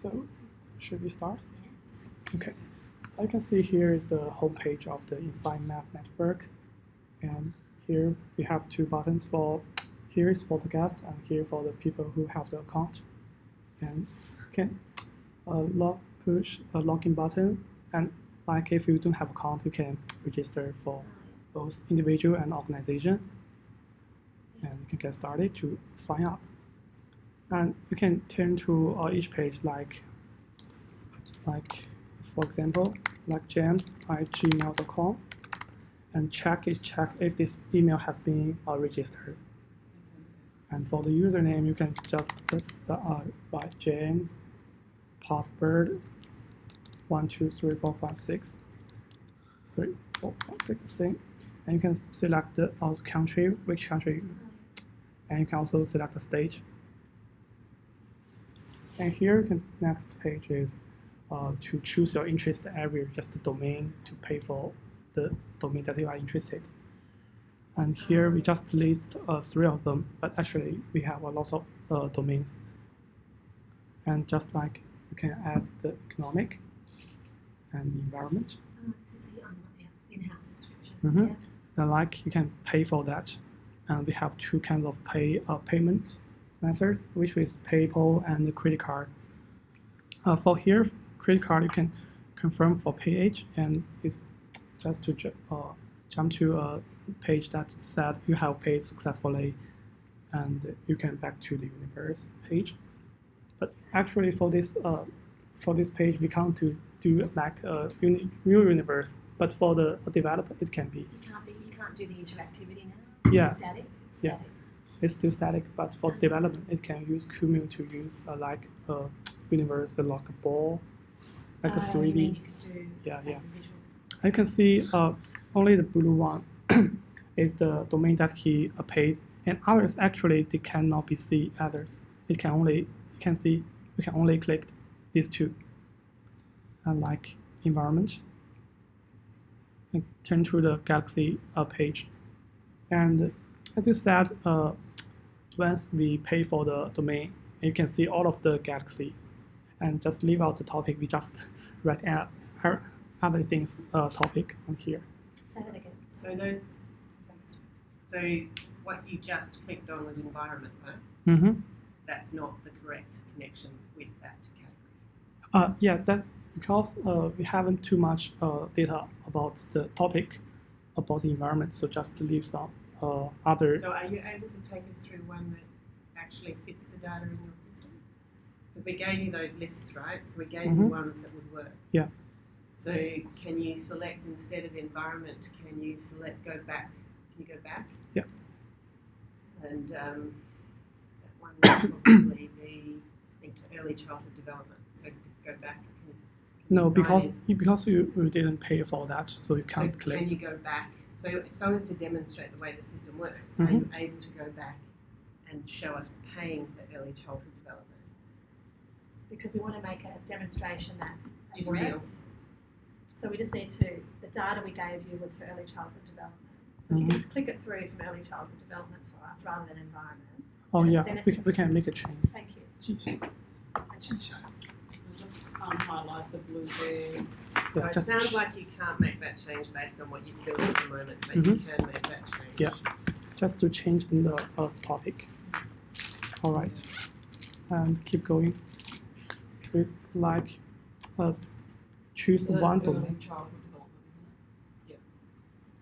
So, should we start? Yes. Okay. As you can see, here is the home page of the Insight Math Network. And here we have two buttons for, here is for the guest and here for the people who have the account. And you can push a login button. And like if you don't have account, you can register for both individual and organization. And you can get started to sign up. And you can turn to each page like for example, like james@gmail.com, and check if this email has been registered. And for the username, you can just write James, password 1 2 3 4 5 6 3 4 5 6 the same, and you can select the country, which country, and you can also select the state. And here, next page is to choose your interest area, just the domain, to pay for the domain that you are interested. And here we just list 3 of them, but actually we have a lot of domains. And just like you can add the economic and the environment. This is the in-house subscription. Mm-hmm. And like you can pay for that. And we have 2 kinds of payment methods, which is PayPal and the credit card. For here, credit card, you can confirm for PayH, and it's just to jump to a page that said you have paid successfully, and you can back to the universe page. But actually, for this page, we can't do like a real universe. But for the developer, it can be. You can't do the interactivity now. Yeah. It's static. Yeah. It's still static, but for development, it can use Qemu to use like a universe, like a ball, like a 3D. You could do Yeah. visual. I can see only the blue one is the domain that he paid, and others actually they cannot be see others. We can only click these 2. And like environment, and turn to the Galaxy page, and as you said, once we pay for the domain, you can see all of the galaxies, and just leave out the topic. We just write other things topic on here. Say that again. So what you just clicked on was environment, right? Mm-hmm. That's not the correct connection with that category. Yeah, that's because we haven't too much data about the topic about the environment, so just leave some other. So are you able to take us through one that actually fits the data in your system? Because we gave you those lists, right? So we gave you ones that would work. Yeah. So can you select, instead of environment, can you select go back? Can you go back? Yeah. And that one would probably be linked to early childhood development. So go back. No, because you didn't pay for that, so you can't so click. Can you go back? So as to demonstrate the way the system works, are you able to go back and show us paying for early childhood development? Because we want to make a demonstration that Is works. real. So we just need to, the data we gave you was for early childhood development. So you can just click it through from early childhood development for us rather than environment. Oh yeah, Then we can make a change. Thank you. So just highlight the blue there. So Yeah, it just sounds like you can't make that change based on what you've built at the moment, but you can make that change. Yeah. just to change the topic. All right, and keep going. With like choose So that's one early domain. childhood development, isn't it?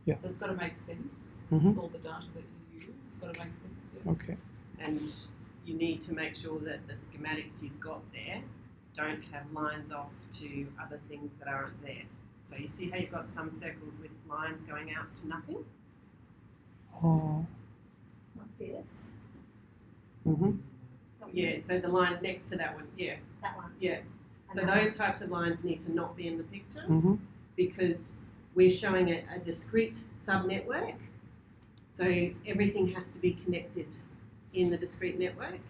Yeah. So it's got to make sense. Mhm. It's all the data that you use. It's got to make sense. Yeah. Okay. And you need to make sure that the schematics you've got there don't have lines off to other things that aren't there. So you see how you've got some circles with lines going out to nothing? Oh. Like this. Mhm. Yeah, so the line next to that one, yeah. That one. Yeah. And So that those types of lines need to not be in the picture Mhm. because we're showing a discrete subnetwork. So everything has to be connected in the discrete network.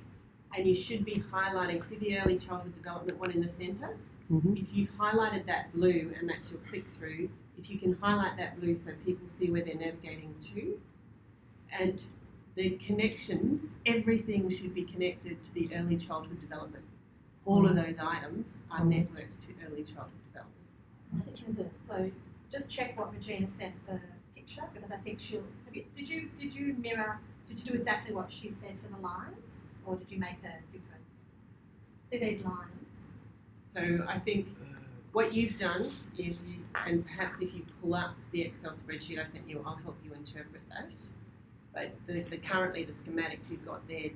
And you should be highlighting, see the early childhood development one in the centre? Mhm. If you've highlighted that blue and that's your click through, if you can highlight that blue so people see where they're navigating to, and the connections, everything should be connected to the early childhood development. All of those items are networked to early childhood development. I think there's a, so just check what Regina sent the picture, because I think she'll, did you do exactly what she said for the lines, or did you make a different, see these lines? So I think what you've done is and perhaps if you pull up the Excel spreadsheet I sent you, I'll help you interpret that. But the currently the schematics you've got there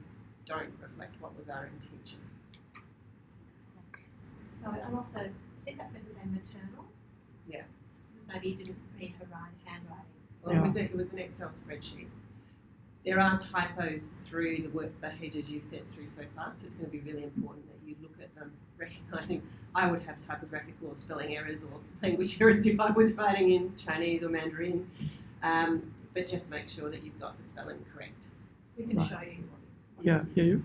don't reflect what was our intention. So, and also, I think that's meant to say maternal. Yeah. Because maybe you didn't read her handwriting. Well, it was an Excel spreadsheet. There are typos through the work behaviours you've sent through so far, so it's going to be really important that you look at them, recognising I would have typographical or spelling errors or language errors if I was writing in Chinese or Mandarin, but just make sure that you've got the spelling correct. We can Right. show you. Yeah, you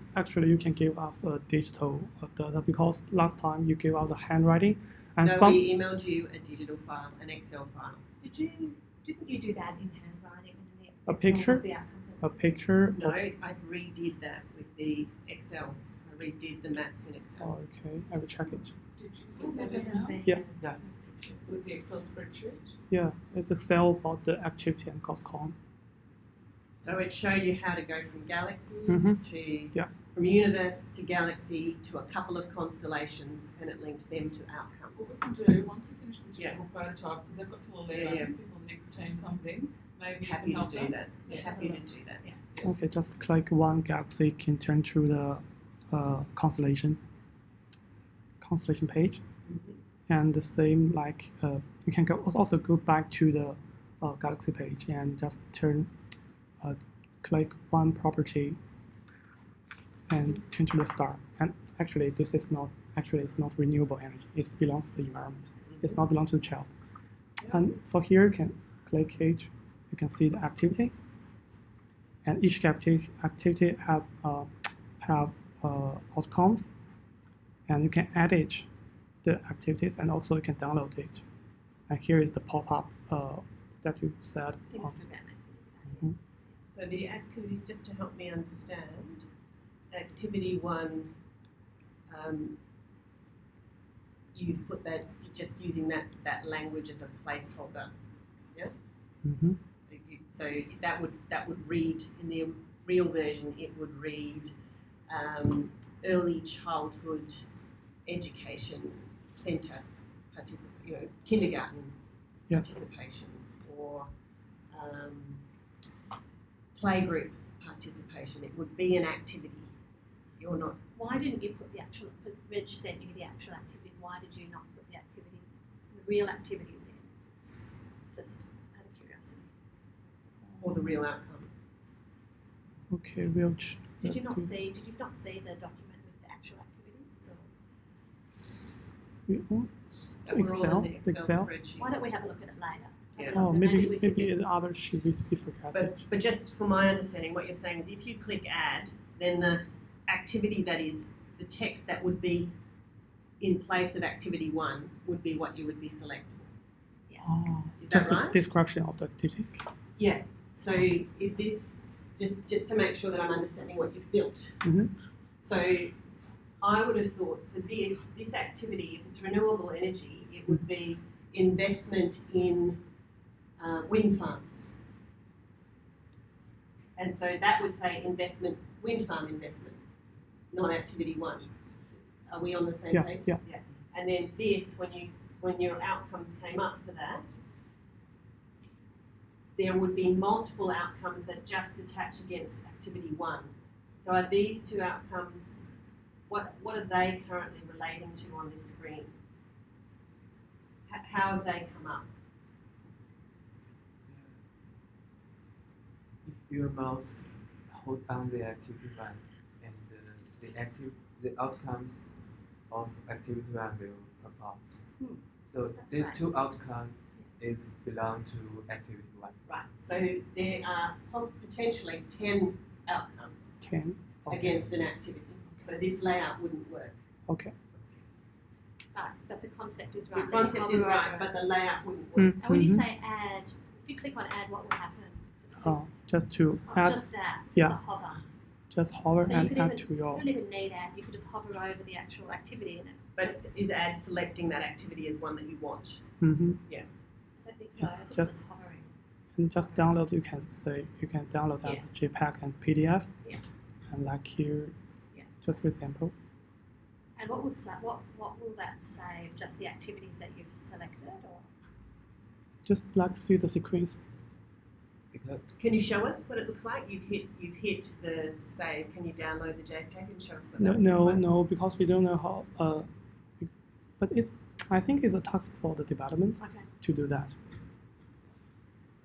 can give us a digital data, because last time you gave us the handwriting and No, some. we emailed you a digital file, an Excel file. Didn't you do that in handwriting and then A Excel picture? was the outcomes of A picture. No, Of, I redid that with the Excel. I redid the maps in Excel. oh, okay, I will check it. Did you Oh, put that in better now? than Yeah. those- Yeah. those pictures. With the Excel spreadsheet? Yeah, it's Excel about the activity and .com. So it showed you how to go from Galaxy Mhm. to Yeah. from Universe to Galaxy to a couple of constellations, and it linked them to What outcomes. we can do, once you finish the Yeah. digital prototype, because they've got till 11, Yeah, yeah. before the next team comes in, maybe you Happy can to help do them. that. Yeah. Happy to do that. Okay, just click one galaxy can turn to the constellation page, Mhm. and the same like you can also go back to the galaxy page and just click one property and turn to the star. And actually, it's not renewable energy. It belongs to the environment. It's not belongs to the child. And for here, you can click it. You can see the activity, and each activity have outcomes, and you can edit the activities, and also you can download it. And here is the pop-up that you said. Instagram Mhm. So the activities, just to help me understand, activity one, you've put that, you're just using that language as a placeholder. Mm-hmm. So that would read in the real version. It would read early childhood education centre kindergarten Yeah. participation, or playgroup participation. It would be an activity. You're not. Why didn't you put the actual, because Reg sent you the actual activities, why did you not put the activities, the real activities in? Just out of curiosity. Or the real outcomes. Okay, we'll. Did you not see the document with the actual activities? Or We all, That were all in the the Excel. spreadsheet. why don't we have a look at it later? Yeah. Oh, we maybe could do- the other sheet we forgot. But just from my understanding, what you're saying is if you click add, then the activity that is the text that would be in place of activity one would be what you would be selecting. Oh, Is just that the right? description of the activity. Yeah. So is this just to make sure that I'm understanding what you've built? Mhm. So I would have thought so this activity, if it's renewable energy, it would be investment in wind farms. And so that would say wind farm investment, not activity one. Are we on the same Yeah, page? yeah. And then this, when your outcomes came up for that, there would be multiple outcomes that just attach against activity one. So are these two outcomes, what are they currently relating to on this screen? How have they come up? If your mouse hold on the activity one, and the outcomes of activity one will pop out. So That's these right. two outcomes belong to activity one. Right, so there are potentially 10 outcomes 10. Okay. against an activity. So this layout wouldn't work. Okay. But the concept is The right. concept is right, but the layout wouldn't work. And when you Mhm. say add, if you click on add, what will happen? Just click, Just to oh, add, just add, just yeah. the hover. just hover So you and could add even, to you your. don't even need add, you could just hover over the actual activity in it. But is add selecting that activity as one that you want? Mm-hmm. I don't think so. I think Just- it's just hovering. And just download. You can download as a JPEG and PDF. Yeah. And like here, Yeah. just for example. And what will that save? Just the activities that you've selected, or Just like see the sequence. Because Can you show us what it looks like? You've hit the save. Can you download the JPEG and show us what No, that no, looks like? no, because we don't know how. But I think it's a task for the development okay? to do that.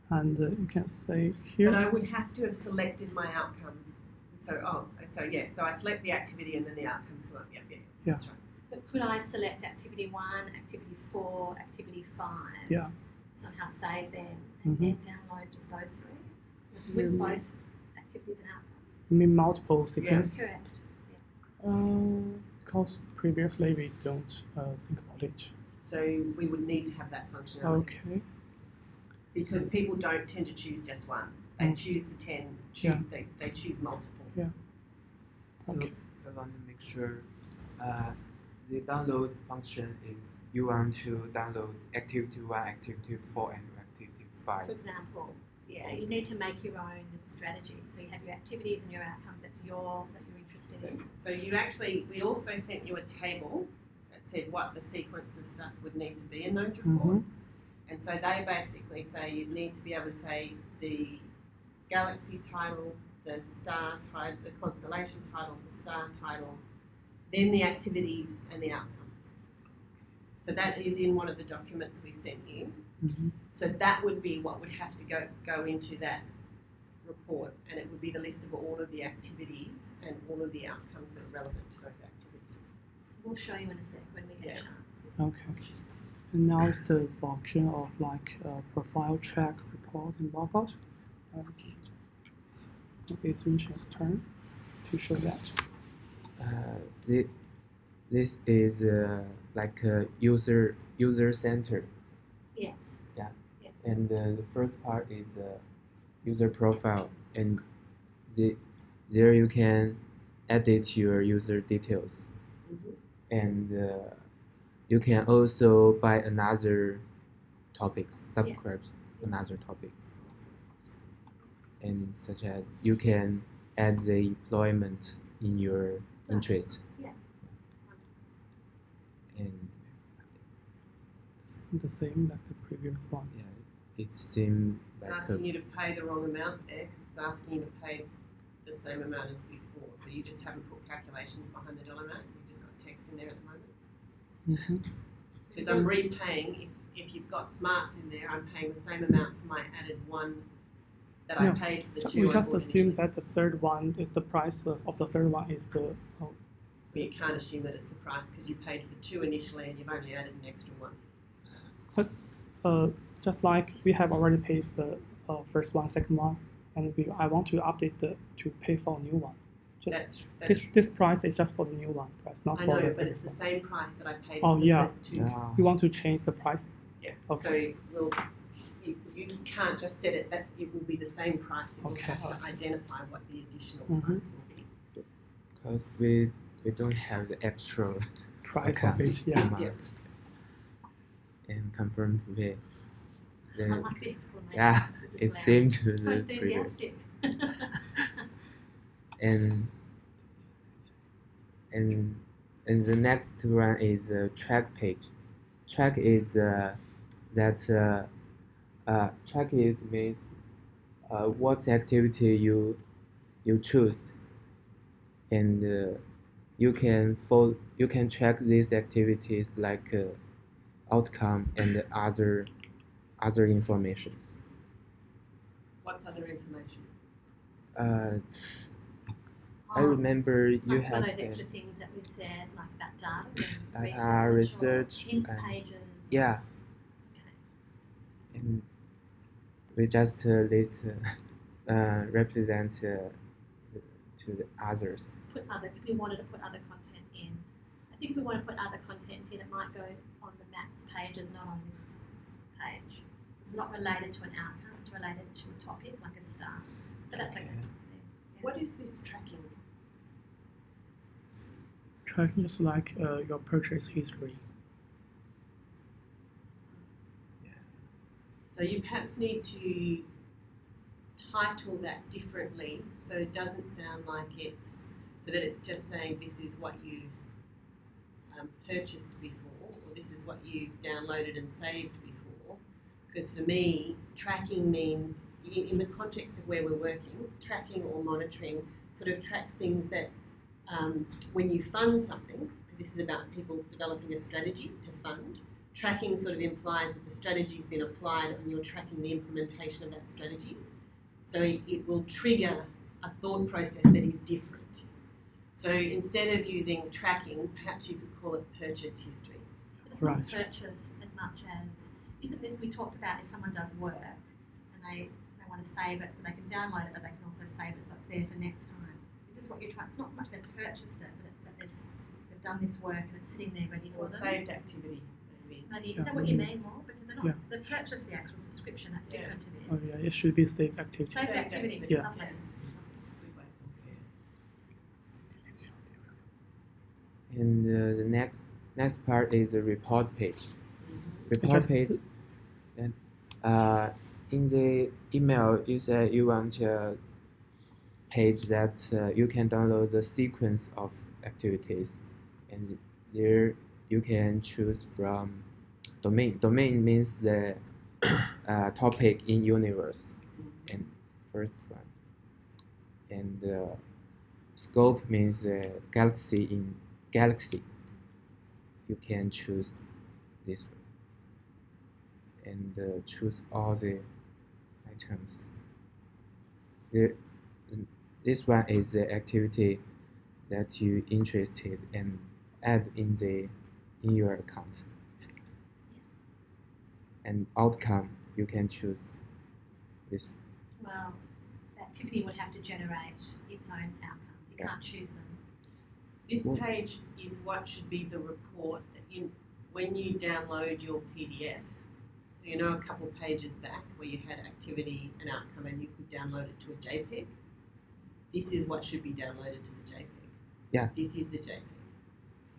And you can say But here. I would have to have selected my outcomes. So yes. So I select the activity and then the outcomes come up. Yep. Yeah. That's right. But could I select activity 1, activity 4, activity 5? Yeah. Somehow save them and then download just those 3 with both activities and outcomes. You mean multiple sequence? Correct. Because previously we don't think about it. So we would need to have that functionality Okay. because people don't tend to choose just one. They choose to Yeah. they choose multiple. so Okay. I want to make sure the download function is you want to download activity 1, activity 4, and activity 5. For example, you need to make your own strategy. So you have your activities and your outcomes. That's yours that you're interested in. So we also sent you a table that said what the sequence of stuff would need to be in those reports. And so they basically say you need to be able to say the galaxy title, the star title, the constellation title, the star title, then the activities and the outcomes. So that is in one of the documents we sent you. Mm-hmm. So that would be what would have to go into that report, and it would be the list of all of the activities and all of the outcomes that are relevant to those activities. We'll show you in a sec when we get a chance. Okay. And now it's the function of like profile, check, report, and logout. It's Vincent's turn to show that. This is like a user center, Yes. and the first part is user profile, and there you can edit your user details, and you can also buy another topics, subscribes another topics, and such as you can add the employment in your interest. And It's the same like the previous one. yeah, it seemed It's like asking you to pay the wrong amount there because it's asking you to pay the same amount as before. So you just haven't put calculations behind the dollar amount. You've just got text in there at the moment. Mm-hmm. Because I'm repaying, if you've got smarts in there, I'm paying the same amount for my added one that I No, paid for the 2 We I just bought assume initially. that the third one is the price of the third one is the. But you can't assume that it's the price because you paid for 2 initially and you've only added an extra one. Just like we have already paid the first one, second one, and I want to update to pay for a new one. Just this price is just for the new one price, not I for know, the but previous it's the one. same price that I paid Oh, for the yeah. first 2. You want to change the price? Yeah. Okay. So you can't just set it that it will be the same price. You will Okay. have to identify what the additional Mhm. price will be. because we don't have the actual Price account of it, yeah. amount. And confirmed with I the like the explanation. yeah, This is it loud. seemed to So the previous. enthusiastic. And the next one is a track page. Track is track is means what activity you choose, and you can track these activities like outcome and other informations. What's other information? I remember you like have those said extra things that we said, like that data and data research or hints and- pages. yeah, Okay. and we just list represent to the others. Put other. If we wanted to put other content in, I think if we want to put other content in, it might go on the maps pages, not on this page. It's not related to an outcome. It's related to a topic, like a star. But that's okay. Okay. What is this tracking? tracking is like your purchase history. So you perhaps need to title that differently so it doesn't sound like it's, so that it's just saying this is what you've purchased before, or this is what you downloaded and saved before. Because for me, tracking means, in the context of where we're working, tracking or monitoring sort of tracks things that when you fund something, because this is about people developing a strategy to fund, tracking sort of implies that the strategy's been applied and you're tracking the implementation of that strategy. So it will trigger a thought process that is different. So instead of using tracking, perhaps you could call it purchase history. But it's Right. not purchase as much as, isn't this we talked about if someone does work and they want to save it so they can download it, but they can also save it so it's there for next time. This is what you're trying, it's not so much they've purchased it, but it's that they've done this work and it's sitting there ready Or for them. saved activity. Maybe, is that what you mean more? Because they're not, Yeah. they've purchased the actual subscription, that's Yeah. different to this. Oh yeah, it should be saved activity. Saved Saved activity, activity. Yeah. lovely. Yes. That's a good way. Okay. And the next part is the report page. Report Because page. And in the email, you said you want a page that you can download the sequence of activities, and there you can choose from domain. Domain means the topic in universe, and first one. And scope means the galaxy in galaxy. You can choose this one. And choose all the items. This one is the activity that you interested and add in your account. And outcome, you can choose this. Well, the activity would have to generate its own outcomes. You Yeah. can't choose them. This Well- page is what should be the report that when you download your PDF. So you know a couple of pages back where you had activity and outcome and you could download it to a JPEG. This is what should be downloaded to the JPEG. Yeah. This is the JPEG.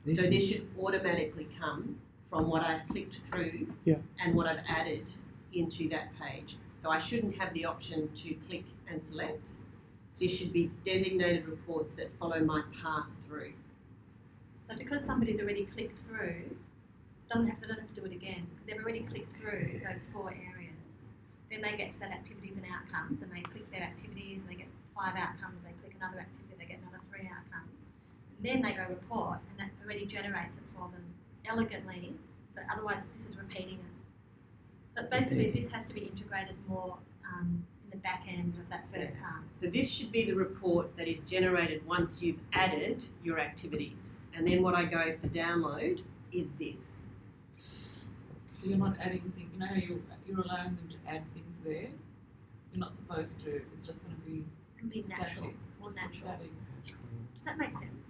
This So is- this should automatically come from what I've clicked through Yeah. and what I've added into that page. So I shouldn't have the option to click and select. This should be designated reports that follow my path through. So because somebody's already clicked through, they don't have to do it again because they've already clicked through those 4 areas. Then they get to that activities and outcomes and they click their activities, they get 5 outcomes, they click another activity, they get another 3 outcomes. And then they go report and that already generates it for them elegantly. So otherwise this is repeating it. So it's basically Okay. this has to be integrated more in the back end of that first part. So this should be the report that is generated once you've added your activities. And then what I go for download is this. So you're not adding things, you know how you're allowing them to add things there? You're not supposed to, it's just going to be It can be static. natural, more just a natural. static. Does that make sense?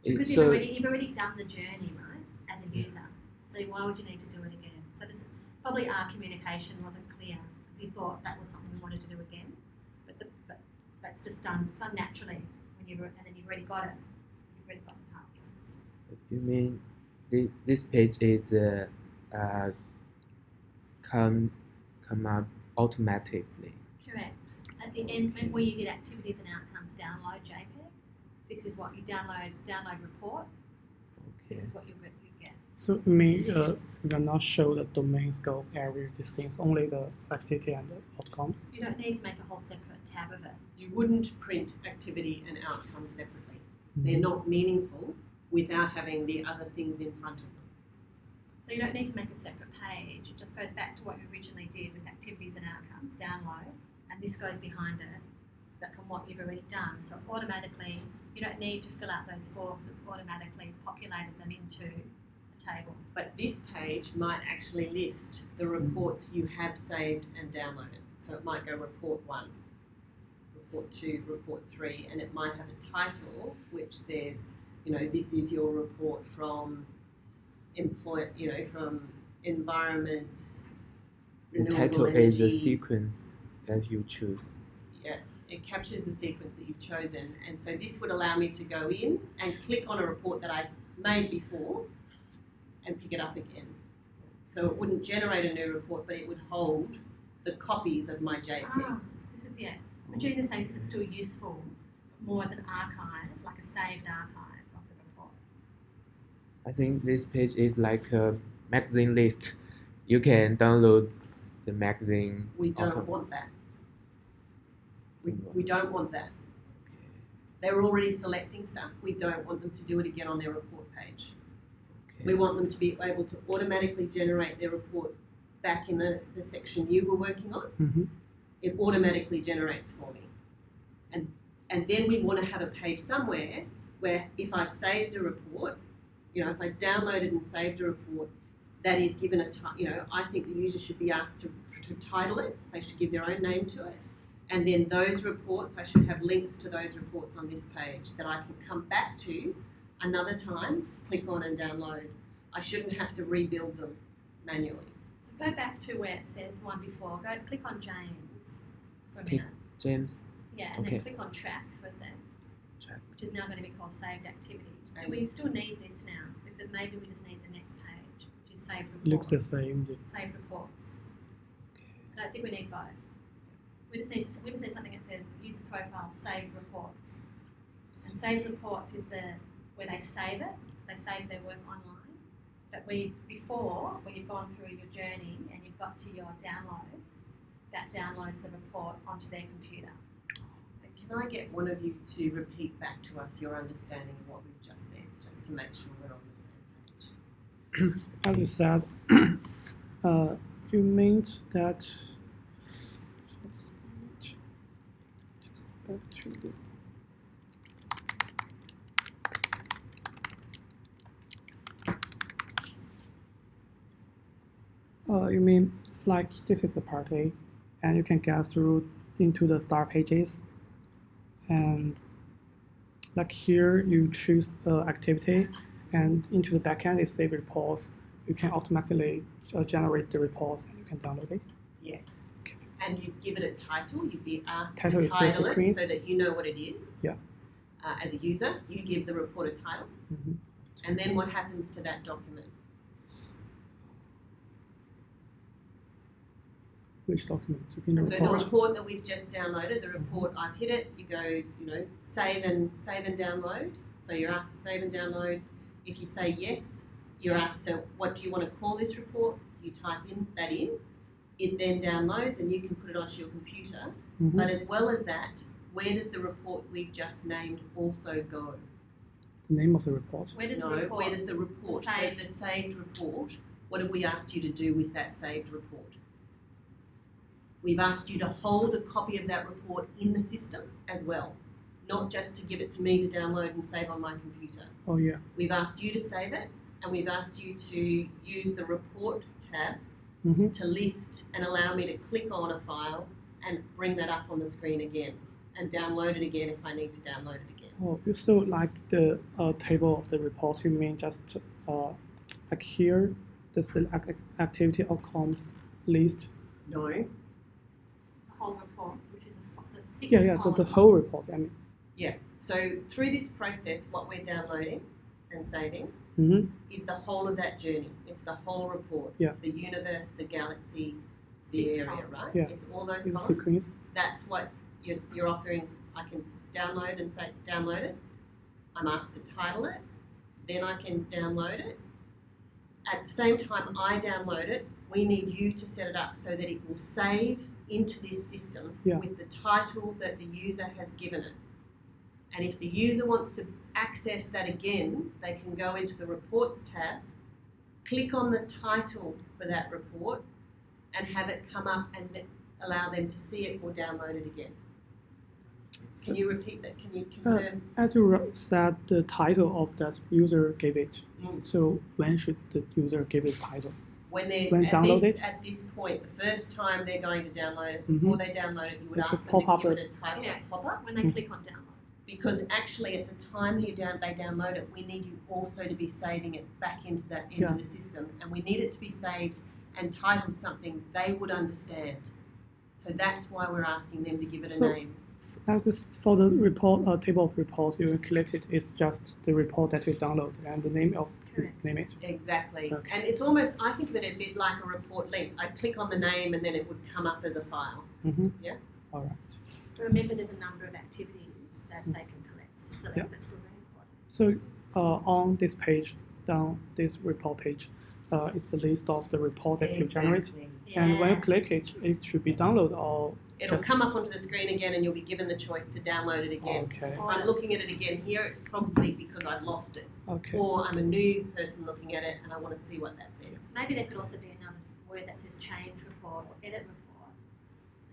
It- Because so you've already done the journey, right, as a user. So why would you need to do it again? So this probably our communication wasn't clear because you thought that was something we wanted to do again. But that's just done. It's done naturally when you've and then you've already got it. You've already got the pathway. you mean this page is come up automatically. Correct. At the end, when where you did activities and outcomes, download JPEG. This is what you download report. This Okay. is what you get. So you mean we will not show the domain, scope, area, these things, only the activity and the outcomes. You don't need to make a whole separate tab of it. You wouldn't print activity and outcome separately. Mm-hmm. They're not meaningful without having the other things in front of them. So you don't need to make a separate page. It just goes back to what you originally did with activities and outcomes, download, and this goes behind it, but from what you've already done. So automatically, you don't need to fill out those forms. It's automatically populated them into a table. But this page might actually list the reports you have saved and downloaded. So it might go report 1, report 2, report 3, and it might have a title which says, this is your report from from environment, The renewable title is the energy. sequence that you choose. Yeah. It captures the sequence that you've chosen, and so this would allow me to go in and click on a report that I made before and pick it up again. So it wouldn't generate a new report, but it would hold the copies of my JPEGs. Ah, this is, yeah. Regina's saying this is still useful more as an archive, like a saved archive of the report. I think this page is like a magazine list. You can download the magazine. We don't auto- want that. We don't want that. They're already selecting stuff. We don't want them to do it again on their report page. Okay. We want them to be able to automatically generate their report back in the section you were working on. Mm-hmm. It automatically generates for me. And then we want to have a page somewhere where if I've saved a report, if I downloaded and saved a report, that is given I think the user should be asked to title it. They should give their own name to it. And then those reports, I should have links to those reports on this page that I can come back to another time, click on and download. I shouldn't have to rebuild them manually. So go back to where it says the one before. Go click on James for a Okay. minute. James. Yeah, and Okay. then click on track for a sec. Track. Which is now going to be called saved activities. Do And- we still need this now? Because maybe we just need the next page, which is saved reports. Looks the same. Saved reports. Okay. And I think we need both. We just need something that says user profile saved reports. And saved reports is where they save it. They save their work online. But before, when you've gone through your journey and you've got to your download, that downloads the report onto their computer. Can I get one of you to repeat back to us your understanding of what we've just said, just to make sure we're on the same page? As you said, you meant that. Just back to the. You mean like this is the part A, and you can get through into the start pages, and like here you choose activity, and into the backend is save reports. You can automatically generate the reports, and you can download it. Yes. Okay. And you'd give it a title. You'd be asked Title to is the title it sequence. so that you know what it is. Yeah. As a user, you give the report a title, Mhm. and then what happens to that document? Which document? You mean the So the report? report that we've just downloaded, the report, I've hit it, you go, save and download. So you're asked to save and download. If you say yes, you're asked to, what do you want to call this report? You type that in. It then downloads and you can put it onto your computer. Mhm. But as well as that, where does the report we've just named also go? The name of the report. Where does No, the report? where does the report, saved- the saved report, what have we asked you to do with that saved report? We've asked you to hold a copy of that report in the system as well, not just to give it to me to download and save on my computer. Oh yeah. We've asked you to save it, and we've asked you to use the report tab Mm-hmm. to list and allow me to click on a file and bring that up on the screen again and download it again if I need to download it again. Oh, you so like the table of the reports. You mean just like here, the activity outcomes list. No, The whole report, which is the six Yeah, the columns. whole report. I mean. yeah. So through this process, what we're downloading and saving Mm-hmm. is the whole of that journey. It's the whole report. Yeah. It's the universe, the galaxy, the Six area, columns. right? Yeah. It's all those The columns. sequence. That's what you're offering. I can download and say download it. I'm asked to title it. Then I can download it. At the same time I download it, we need you to set it up so that it will save into this system Yeah. with the title that the user has given it. And if the user wants to access that again, they can go into the Reports tab, click on the title for that report, and have it come up and allow them to see it or download it again. So, Can you repeat that? Can you confirm? as you said, the title of that user gave it. Mm. So when should the user give it title? When they're when downloaded? at this point, the first time they're going to download it, Mhm. before they download it, you would It's ask the them to pop-up give it a title, Yeah. a pop-up. When they Mm. click on download. Because actually, at the time they download it, we need you also to be saving it back into Yeah. the system, and we need it to be saved and titled something they would understand. So that's why we're asking them to give it a So- name. As this, for the report table of reports, you click it. It's just the report that you download and the name of Correct. name it. Exactly. Okay. And it's almost, I think of it a bit like a report link. I'd click on the name and then it would come up as a file. Mm-hmm. Yeah. All right. Remember, there's a number of activities that they can collect, so Yeah. that's really important. So on this page, down this report page, is the list of the report that you generate. And when you click it, it should be download or It'll Just- come up onto the screen again and you'll be given the choice to download it again. okay, If I'm looking at it again here, it's probably because I've lost it. okay, Or I'm a new person looking at it and I want to see what that's in. Maybe there could also be another word that says change report or edit report.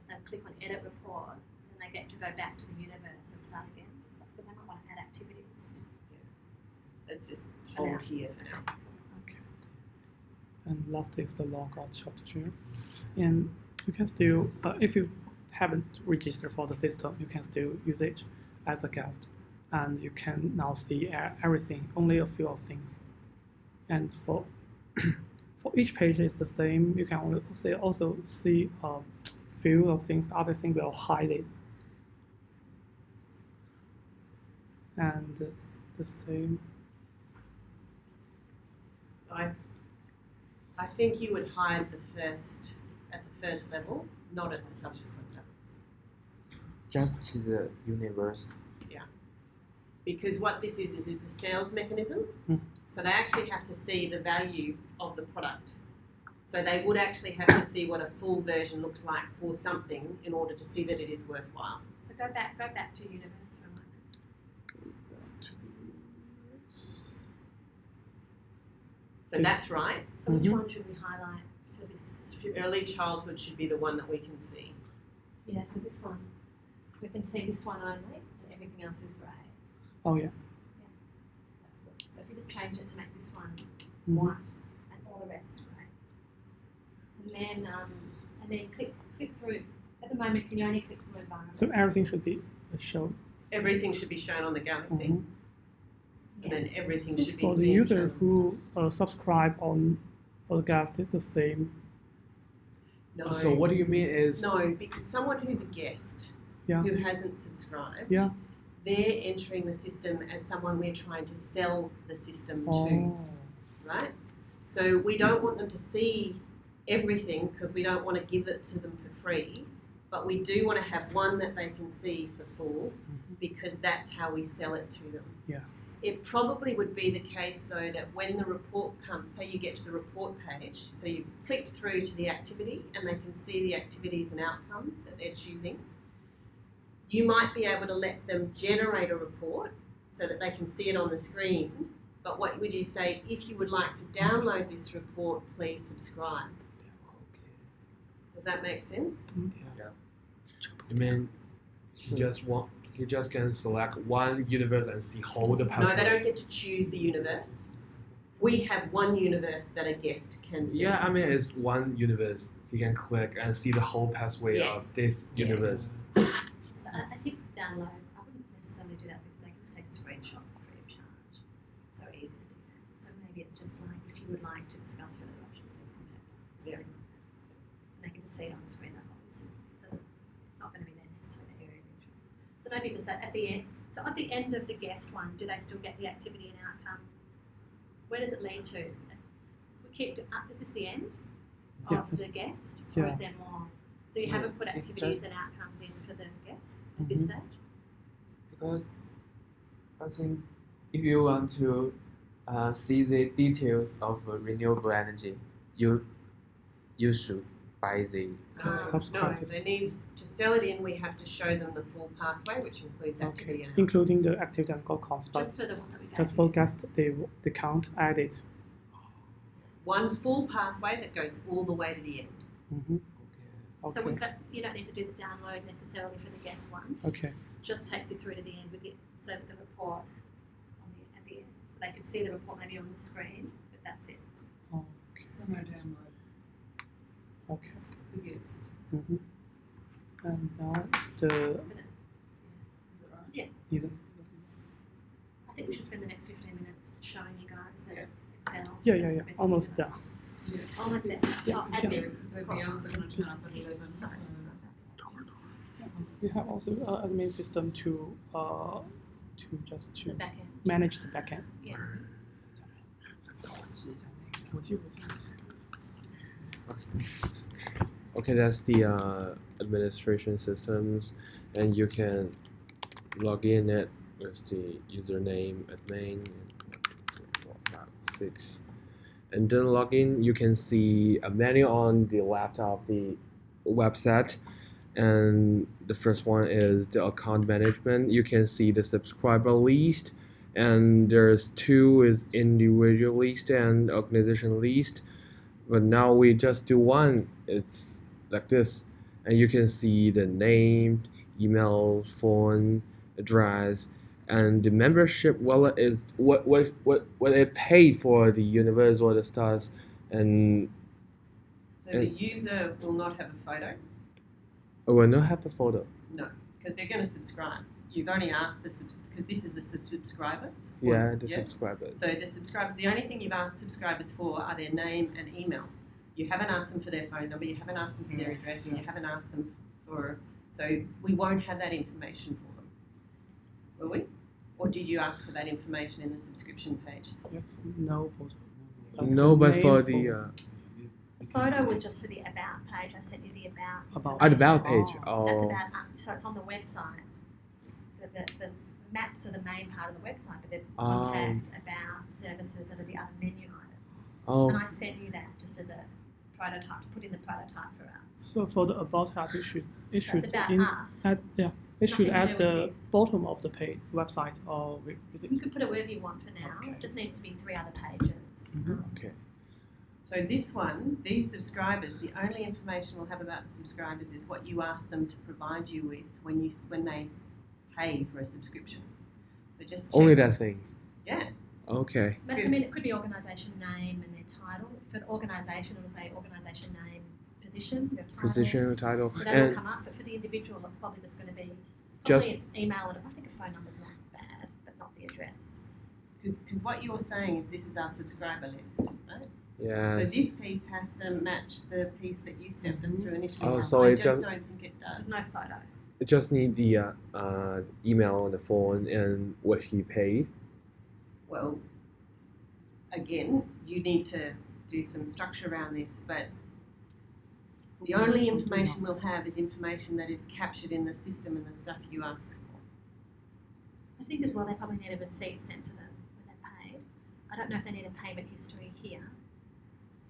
If they click on edit report, then they get to go back to the universe and start again. Because they might want to add activities. It's just For now. hold here for now. okay. And last is the logout software, and you can still, if you haven't registered for the system, you can still use it as a guest, and you can now see everything, only a few of things. And for for each page is the same. You can also see a few of things. Other things will hide it, and the same. So I think you would hide at the first level, not at the subsequent levels. Just to the universe. Because what this is a sales mechanism. Mm. So they actually have to see the value of the product. So they would actually have to see what a full version looks like for something in order to see that it is worthwhile. So go back to universe for a moment. So that's right. So which Mhm. one should we highlight for this? Early childhood should be the one that we can see. Yeah, so this one, we can see this one only, and everything else is grey. Oh yeah. That's good. So if you just change it to make this one Mhm. white and all the rest grey, and then click through. At the moment, can you only click through environment? So everything should be shown. Everything should be shown on the going Mhm. thing, and then everything So should be for the seen user shown. who subscribe on for the guest, it's the same. No, So what do you mean is no, because someone who's a guest Yeah. who hasn't subscribed, Yeah. they're entering the system as someone we're trying to sell the system to, Oh. right? So we don't want them to see everything because we don't want to give it to them for free, but we do want to have one that they can see for full Mhm. because that's how we sell it to them. Yeah. It probably would be the case though that when the report comes, say you get to the report page, so you clicked through to the activity and they can see the activities and outcomes that they're choosing, you might be able to let them generate a report so that they can see it on the screen. But what would you say, if you would like to download this report, please subscribe? Okay. Does that make sense? you mean he just can select one universe and see whole the No, password. they don't get to choose the universe. We have one universe that a guest can see. Yeah, I mean it's one universe. He can click and see the whole pathway Yes. of this Yes. universe. I think download, I wouldn't necessarily do that because they can just take a screenshot free of charge. It's so easy to do that. So maybe it's just like, if you would like to discuss further options, please contact us. Yeah. And they can just see it on the screen, that obviously it's not going to be their necessarily their area of interest. So maybe just at the end, so at the end of the guest one, do they still get the activity and outcome? Where does it lead to? If we keep, is this the end Yeah, of the guest? Or yeah. is there more? So you Yeah, haven't put it activities just- and outcomes in for the guest at this Mhm. stage? Because I think if you want to see the details of renewable energy, you should buy the No, Subscribe to- they need to sell it in. We have to show them the full pathway, which includes activity Okay. and Including outcomes. the activity and outcomes, but Just for the one that we gave just you. for guest, they can't add it. One full pathway that goes all the way to the end. Mm-hmm. okay. So Okay. you don't need to do the download necessarily for the guest one. Okay. Just takes you through to the end with it, so that the report at the end. So they can see the report maybe on the screen, but that's it. Okay. So no download, Okay. the guest. Mm-hmm. And now it's the Is it right? either. I think we should spend the next 15 minutes showing you guys the Yeah. Excel. Yeah, That's yeah, the yeah. best Almost stuff. done. Almost there. Yeah, Oh, yeah. admin. Yeah, because the others are going to turn up at 11. So. We have also admin system to just The to back end. manage the backend. Yeah. Okay, that's the administration systems, and you can log in it with the username admin and 1, 2, 3, 4, 5, 6. And then log in, you can see a menu on the left of the website. And the first one is the account management. You can see the subscriber list, and there's 2 is individual list and organization list. But now we just do 1. It's like this, and you can see the name, email, phone, address, and the membership wallet is what it paid for the universe or the stars, and So the user will not have a photo. will not have the photo. No, because they're going to subscribe. You've only asked because this is the subscribers. Yeah, the subscribers. So the subscribers, the only thing you've asked subscribers for are their name and email. You haven't asked them for their phone number, you haven't asked them for their address, and you haven't asked them for, so we won't have that information for them. Will we? Or did you ask for that information in the subscription page? Yes, no photo. No, but name for the The photo was just for the about page. I sent you the about. about page. That's Oh, about so it's on the website. The maps are the main part of the website, but there's contact, about, services, and the other menu items. And I sent you that just as a prototype to put in the prototype for us. So for the about us, it should So it's about us. it should Nothing to at do the with this. bottom of the page website, or is it? You can put it wherever you want for now. Okay. It just needs to be 3 other pages. Mhm. okay. So this one, these subscribers, the only information we'll have about the subscribers is what you ask them to provide you with when they pay for a subscription. So just check. Only that thing. Yeah. Okay. But, I mean, it could be organisation name and their title. For the organisation, it'll say organisation name, position, your title. Position, title, So that'll and come up, but for the individual, it's probably just going to be Just- probably an email and I think a phone number's not bad, but not the address. Because what you're saying is this is our subscriber list, right? yeah. So this piece has to match the piece that you stepped us through initially. Oh, so I it just just- don't think it does. There's no photo. It just need the email on the phone and what he paid. Well, again, you need to do some structure around this, but the only information we'll have is information that is captured in the system and the stuff you ask for. I think as well they probably need a receipt sent to them when they paid. I don't know if they need a payment history here.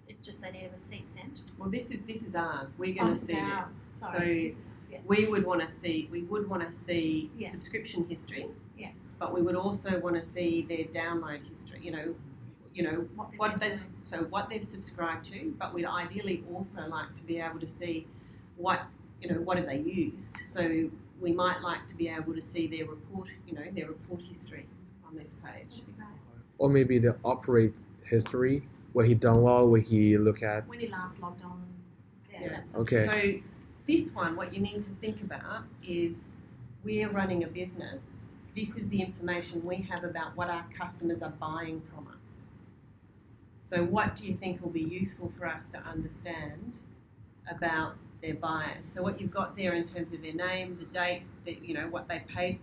It's just they need a receipt sent. Well, this is ours. We're going to this is see ours. this. Sorry, So this is ours, yeah. we would want to see Yes. subscription history, Yes. but we would also want to see their download history. You know what they've they've subscribed to, but we'd ideally also like to be able to see what have they used. So we might like to be able to see their report, their report history on this page. That'd be great. Or maybe the operate history, where he download, where he look at. When he last logged on. Yeah. That's Okay. So this one, what you need to think about is we're running a business. This is the information we have about what our customers are buying from us. So what do you think will be useful for us to understand about their buyers? So what you've got there in terms of their name, the date, what they paid,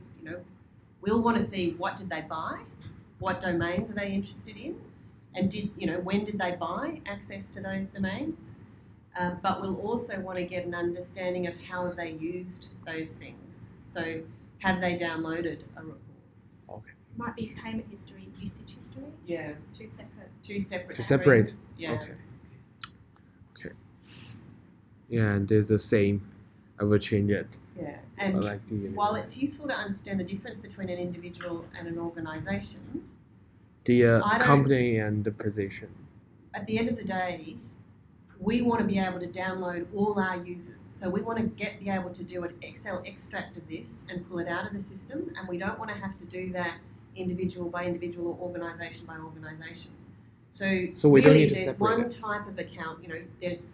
we'll want to see what did they buy, what domains are they interested in, and when did they buy access to those domains? But we'll also want to get an understanding of how have they used those things. So have they downloaded a report? Might be payment history, usage history, Yeah. two separate. Two separate. To separate. screens. Yeah. Okay. Okay. Yeah, and there's the same. I will change it. Yeah. I And like the while it's useful to understand the difference between an individual and an organisation, the I don't- company and the position. at the end of the day, we want to be able to download all our users. So we want to be able to do an Excel extract of this and pull it out of the system, and we don't want to have to do that individual by individual or organisation by organisation. So We don't really, need to there's separate one it. type of account. There's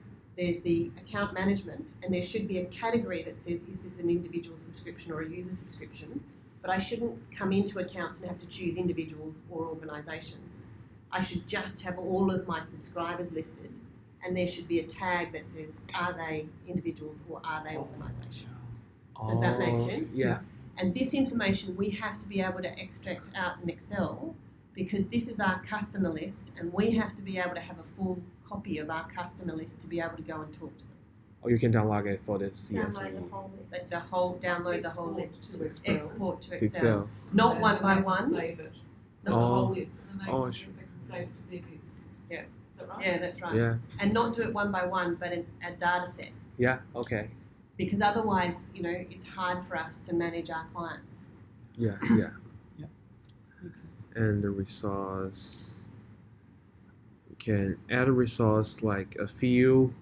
the account management, and there should be a category that says, is this an individual subscription or a user subscription? But I shouldn't come into accounts and have to choose individuals or organisations. I should just have all of my subscribers listed, and there should be a tag that says, are they individuals or are they organisations? Does that make Oh, sense? Yeah. And this information we have to be able to extract out in Excel because this is our customer list and we have to be able to have a full copy of our customer list to be able to go and talk to them. Or you can download it for the CSV. Download the whole list. But the whole, download the whole Export list, to Excel. export to Excel. Excel. Not And one then by they can one. Save it. So the Oh. whole list, and then Oh, they sure. can save to their disk. Yeah. Is that right? Yeah, that's right. Yeah. And not do it one by one, but a data set. Yeah. Okay. Because otherwise, it's hard for us to manage our clients. Yeah. Yeah. Makes sense. And the resource. You can add a resource like a field,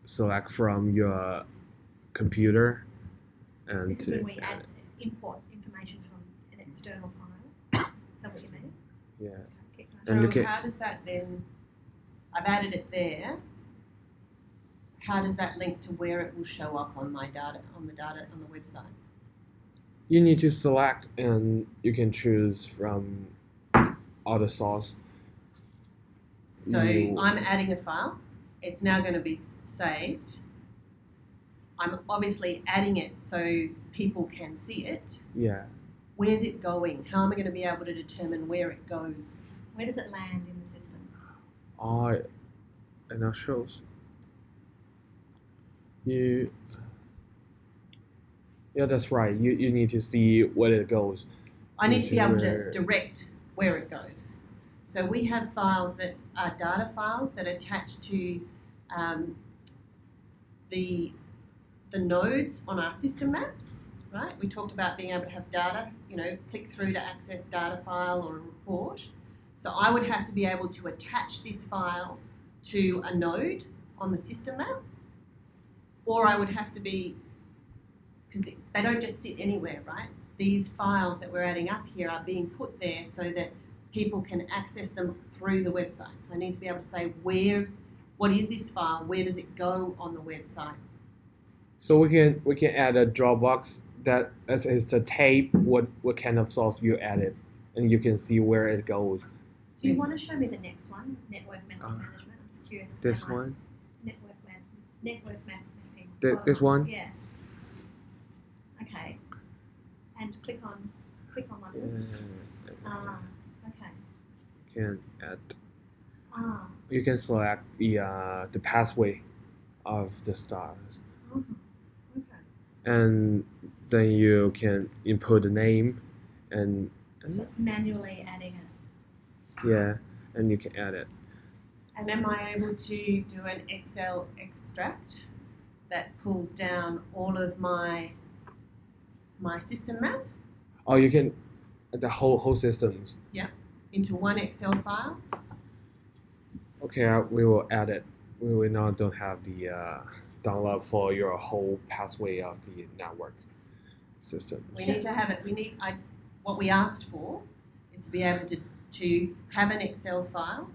select from your computer, and This is to when we add add it. import information from an external file. Is that what you mean? Yeah. Okay, And so look at- how does that then, I've added it there, how does that link to where it will show up on my data, on the website? You need to select, and you can choose from other source. So You- I'm adding a file, it's now going to be saved. I'm obviously adding it so people can see it. Yeah. Where's it going? How am I going to be able to determine where it goes? Where does it land in the system? And that shows. You. Yeah, that's right. You need to see where it goes. I need to be able to Where- direct where it goes. So we have files that are data files that attach to the nodes on our system maps, right? We talked about being able to have data, click through to access data file or a report. So I would have to be able to attach this file to a node on the system map, or I would have to be, because they don't just sit anywhere, right? These files that we're adding up here are being put there so that people can access them through the website. So I need to be able to say what is this file? Where does it go on the website? So we can add a Dropbox that is the tape what kind of source you added, and you can see where it goes. Do you want to show me the next one? Network mapping Uh, management. I'm just curious. 'cause This I might- one, Network mapping. this one. Yeah. Okay. And click on one. Yes, Ah. Okay. can add. Ah. You can select the pathway of the stars, Okay. and then you can input the name, and So it's manually adding it. yeah, and you can add it. And am I able to do an Excel extract that pulls down all of my system map Oh, you can the whole systems. into one Excel file? Okay, we will add it. We will now don't have the download for your whole pathway of the network system. We need to have it. What we asked for is to be able to have an Excel file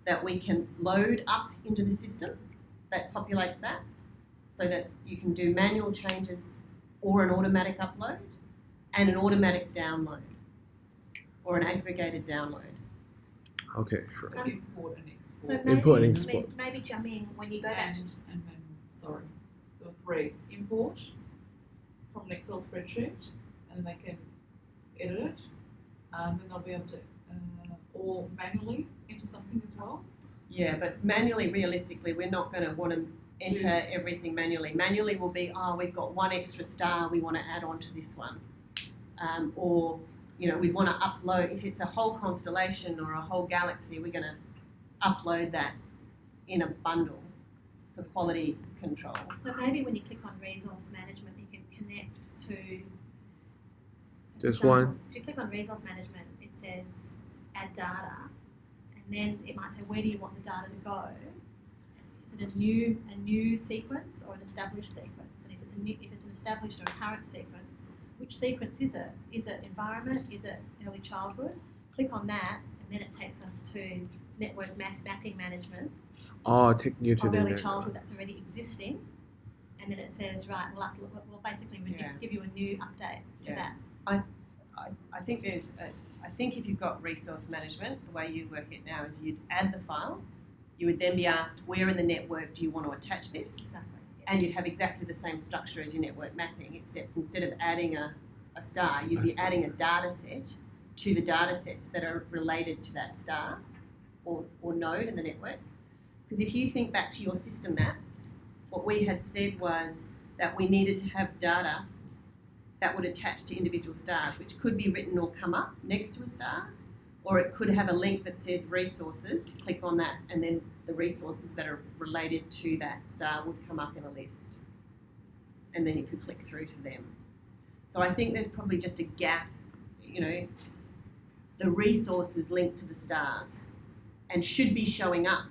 that we can load up into the system that populates that, so that you can do manual changes or an automatic upload and an automatic download or an aggregated download. Okay, sure. So import and export. So maybe, Import and export. maybe jumping when you go back to and then, sorry, there were three. Import from an Excel spreadsheet, and then they can edit it. Then they'll be able to, or manually enter something as well. Yeah, but manually, realistically, we're not going to want to enter everything manually. Manually will be, we've got one extra star we want to add on to this one. Or, we want to upload, if it's a whole constellation or a whole galaxy, we're going to upload that in a bundle for quality control. So maybe when you click on resource management, you can connect to. So for This example, one? If you click on resource management, it says add data, and then it might say where do you want the data to go. Is it a new sequence or an established sequence? And if it's an established or a current sequence, which sequence is it? Is it environment? Is it early childhood? Click on that, and then it takes us to network mapping management Oh, take you to of the early next. childhood that's already existing, and then it says, right, we'll basically Yeah. give you a new update to Yeah. that. I think I think if you've got resource management, the way you work it now is you'd add the file, you would then be asked where in the network do you want to attach this, Exactly. and you'd have exactly the same structure as your network mapping, except instead of adding a star, you'd be adding a data set to the data sets that are related to that star or node in the network. Because if you think back to your system maps, what we had said was that we needed to have data that would attach to individual stars, which could be written or come up next to a star, or it could have a link that says resources, click on that, and then the resources that are related to that star would come up in a list. And then you could click through to them. So I think there's probably just a gap, you know, the resources linked to the stars and should be showing up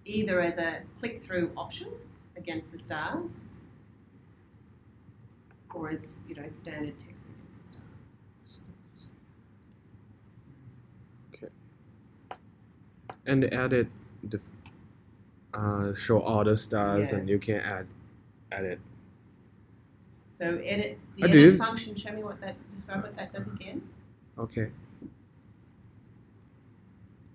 either as a click-through option against the stars or as, you know, standard text against the stars. And added the show all the stars, Yeah. and you can add it. So edit, the I edit do. function, show me what that, describe what that does again. Okay.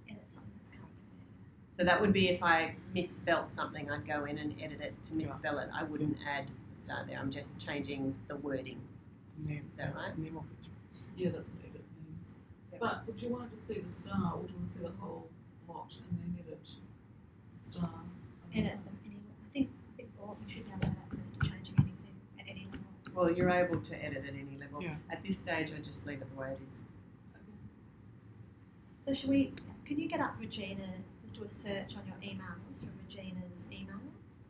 And it's something that's currently there. So that would be if I misspelt something, I'd go in and edit it to misspell it. I wouldn't add a star there, I'm just changing the wording. The name. Is that right? Name of it. Yeah, that's what edit means. Yep. But would you want to see the star, or do you want to see the whole lot and then edit the star? Edit them anywhere. I think all you should be able to have access to changing anything at any level. Well, you're able to edit at any level. Yeah. At this stage, I just leave it the way it is. So can you get up Regina, just do a search on your emails for Regina's email,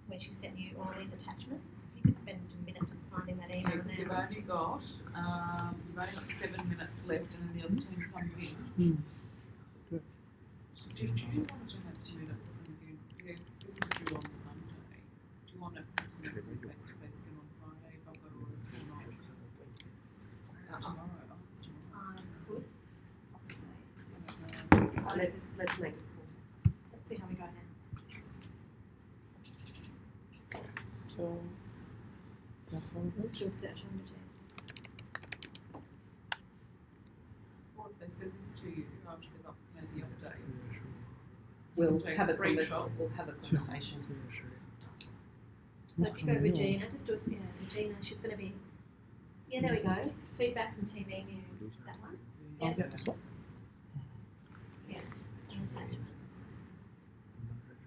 where she sent you all these attachments? If you could spend a minute just finding that email Because you've now. only got 7 minutes left, and then the other team comes in. Mm. Good. So do you want to have to meet up with them again? Yeah, this is due on Sunday. Do you want to perhaps meet them face to face again on Friday if I've got a work or not? It's tomorrow. Oh, it's tomorrow. Could, possibly. Let's make it cool. Let's see how we go now. So that's all. Let's do a search on Regina. Or if they send this to you after they've made the updates. We'll Take have a screenshots. we'll have a conversation. So if you go to Regina, just do a Regina, she's going to be, yeah, there we go. Feedback from Team Emu, that one. Oh, yeah, this one. Yeah, and attachments. That's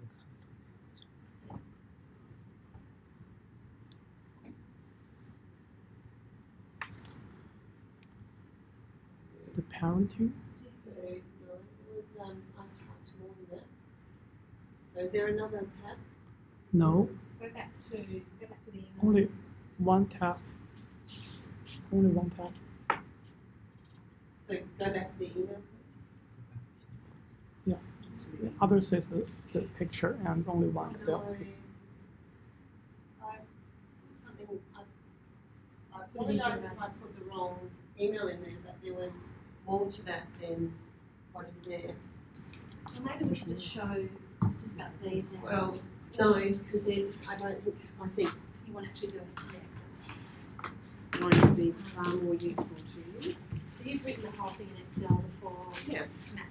it. It's the parenting. So no, it was I typed more than that. So is there another tab? No, Go back to the email. only one tab. Only one tab. So go back to the email. The other says the picture and only one cell. No, I apologise if I put the wrong email in there, but there was more to that than what is there. Well, maybe we should just discuss these now. Well, no, because then I think You want to actually do it next. going to be far more useful to you. So you've written the whole thing in Excel before Yes. maps.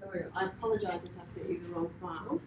So I apologise if I sent you the wrong file.